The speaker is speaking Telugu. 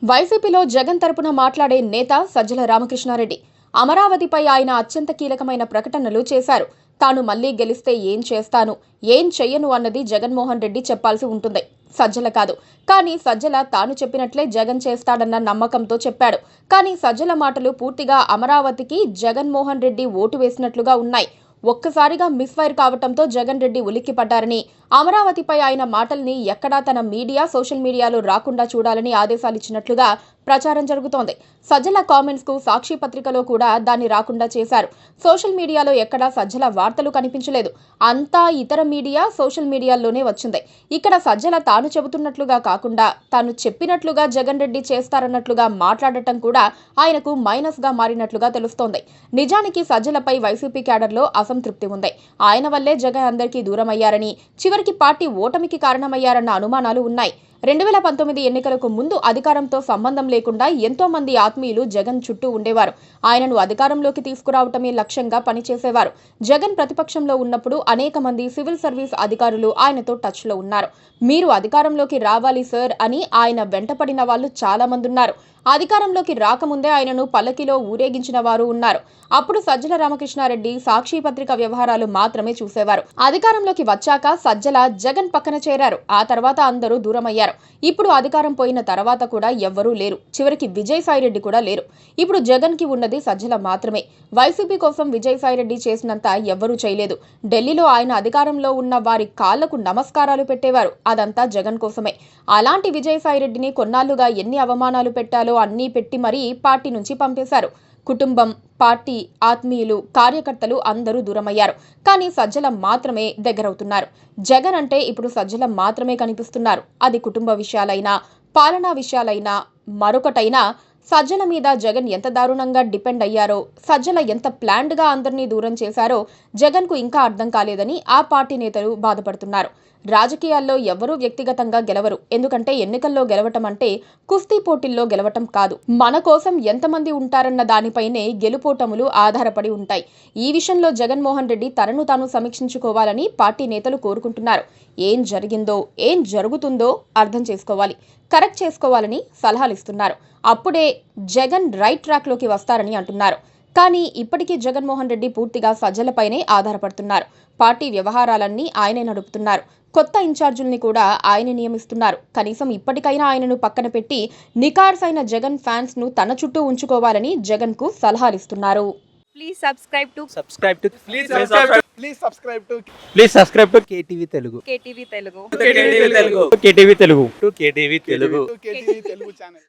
వైసీపీలో జగన్ తరపున మాట్లాడే నేత సజ్జల రామకృష్ణారెడ్డి అమరావతిపై ఆయన అత్యంత కీలకమైన ప్రకటనలు చేశారు. తాను మళ్లీ గెలిస్తే ఏం చేస్తాను, ఏం చెయ్యను అన్నది జగన్మోహన్ రెడ్డి చెప్పాల్సి ఉంటుంది. సజ్జల కాదు. కానీ సజ్జల తాను చెప్పినట్లే జగన్ చేస్తాడన్న నమ్మకంతో చెప్పాడు. కానీ సజ్జల మాటలు పూర్తిగా అమరావతికి జగన్మోహన్ రెడ్డి ఓటు వేసినట్లుగా ఉన్నాయి. ఒక్కసారిగా మిస్ఫైర్ కావటంతో జగన్ రెడ్డి ఉలిక్కిపడ్డారని, అమరావతిపై ఆయన మాటల్ని ఎక్కడా తన మీడియా, సోషల్ మీడియాలో రాకుండా చూడాలని ఆదేశాలిచ్చినట్లుగా ప్రచారం జరుగుతోంది. సజ్జల కామెంట్స్ కు సాక్షి పత్రికలో కూడా దాన్ని రాకుండా చేశారు. సోషల్ మీడియాలో ఎక్కడా సజ్జల వార్తలు కనిపించలేదు. అంతా ఇతర మీడియా, సోషల్ మీడియాల్లోనే వచ్చింది. ఇక్కడ సజ్జల తాను చెబుతున్నట్లుగా కాకుండా తాను చెప్పినట్లుగా జగన్ రెడ్డి చేస్తారన్నట్లుగా మాట్లాడటం కూడా ఆయనకు మైనస్ గా మారినట్లుగా తెలుస్తోంది. నిజానికి సజ్జలపై వైసీపీ క్యాడర్లో అసంతృప్తి ఉంది. ఆయన వల్లే జగన్ అందరికీ దూరమయ్యారని, చివరికి పార్టీ ఓటమికి కారణమయ్యారన్న అనుమానాలు ఉన్నాయి. 2019 ఎన్నికలకు ముందు అధికారంతో సంబంధం లేకుండా ఎంతో మంది ఆత్మీయులు జగన్ చుట్టూ ఉండేవారు. ఆయనను అధికారంలోకి తీసుకురావటమే లక్ష్యంగా పనిచేసేవారు. జగన్ ప్రతిపక్షంలో ఉన్నప్పుడు అనేక మంది సివిల్ సర్వీస్ అధికారులు ఆయనతో టచ్ లో ఉన్నారు. మీరు అధికారంలోకి రావాలి సార్ అని ఆయన వెంటపడిన వాళ్ళు చాలా మంది ఉన్నారు. అధికారంలోకి రాకముందే ఆయనను పల్లకిలో ఊరేగించిన వారు ఉన్నారు. అప్పుడు సజ్జల రామకృష్ణారెడ్డి సాక్షి పత్రిక వ్యవహారాలు మాత్రమే చూసేవారు. అధికారంలోకి వచ్చాక సజ్జల జగన్ పక్కన చేరారు. ఆ తర్వాత అందరూ దూరమయ్యారు. ఇప్పుడు అధికారం పోయిన తర్వాత కూడా ఎవ్వరూ లేరు. చివరికి విజయసాయిరెడ్డి కూడా లేరు. ఇప్పుడు జగన్ కి ఉన్నది సజ్జల మాత్రమే. వైసీపీ కోసం విజయసాయిరెడ్డి చేసినంత ఎవ్వరూ చేయలేదు. ఢిల్లీలో ఆయన అధికారంలో ఉన్న వారి కాళ్లకు నమస్కారాలు పెట్టేవారు. అదంతా జగన్ కోసమే. అలాంటి విజయసాయిరెడ్డిని కొన్నాళ్లుగా ఎన్ని అవమానాలు పెట్టాలో అన్నీ పెట్టి మరీ పార్టీ నుంచి పంపేశారు. కుటుంబం, పార్టీ, ఆత్మీయులు, కార్యకర్తలు అందరూ దూరమయ్యారు. కానీ సజ్జల మాత్రమే దగ్గరవుతున్నారు. జగన్ అంటే ఇప్పుడు సజ్జల మాత్రమే కనిపిస్తున్నారు. అది కుటుంబ విషయాలైనా, పాలనా విషయాలైనా, మరొకటైనా సజ్జల మీద జగన్ ఎంత దారుణంగా డిపెండ్ అయ్యారో, సజ్జల ఎంత ప్లాన్డ్ గా అందరినీ దూరం చేశారో జగన్ కు ఇంకా అర్థం కాలేదని ఆ పార్టీ నేతలు బాధపడుతున్నారు. రాజకీయాల్లో ఎవరూ వ్యక్తిగతంగా గెలవరు. ఎందుకంటే ఎన్నికల్లో గెలవటం అంటే కుస్తీ పోటీల్లో గెలవటం కాదు. మన కోసం ఎంతమంది ఉంటారన్న దానిపైనే గెలుపోటములు ఆధారపడి ఉంటాయి. ఈ విషయంలో జగన్మోహన్ రెడ్డి తనను తాను సమీక్షించుకోవాలని పార్టీ నేతలు కోరుకుంటున్నారు. ఏం జరిగిందో, ఏం జరుగుతుందో అర్థం చేసుకోవాలి, కరెక్ట్ చేసుకోవాలని సలహాలిస్తున్నారు. అప్పుడే జగన్ రైట్ ట్రాక్ లోకి వస్తారని అంటున్నారు. కానీ ఇప్పటికీ జగన్మోహన్ రెడ్డి పూర్తిగా సజ్జలపైనే ఆధారపడుతున్నారు. పార్టీ వ్యవహారాలన్నీ ఆయనే నడుపుతున్నారు. కొత్త ఇన్ఛార్జుల్ని కూడా ఆయనే నియమిస్తున్నారు. కనీసం ఇప్పటికైనా ఆయనను పక్కన పెట్టి నికార్సైన జగన్ ఫ్యాన్స్ ను తన చుట్టూ ఉంచుకోవాలని జగన్ కు సలహాలిస్తున్నారు. Please subscribe to KTV Telugu. KTV Telugu. KTV Telugu. KTV Telugu channel.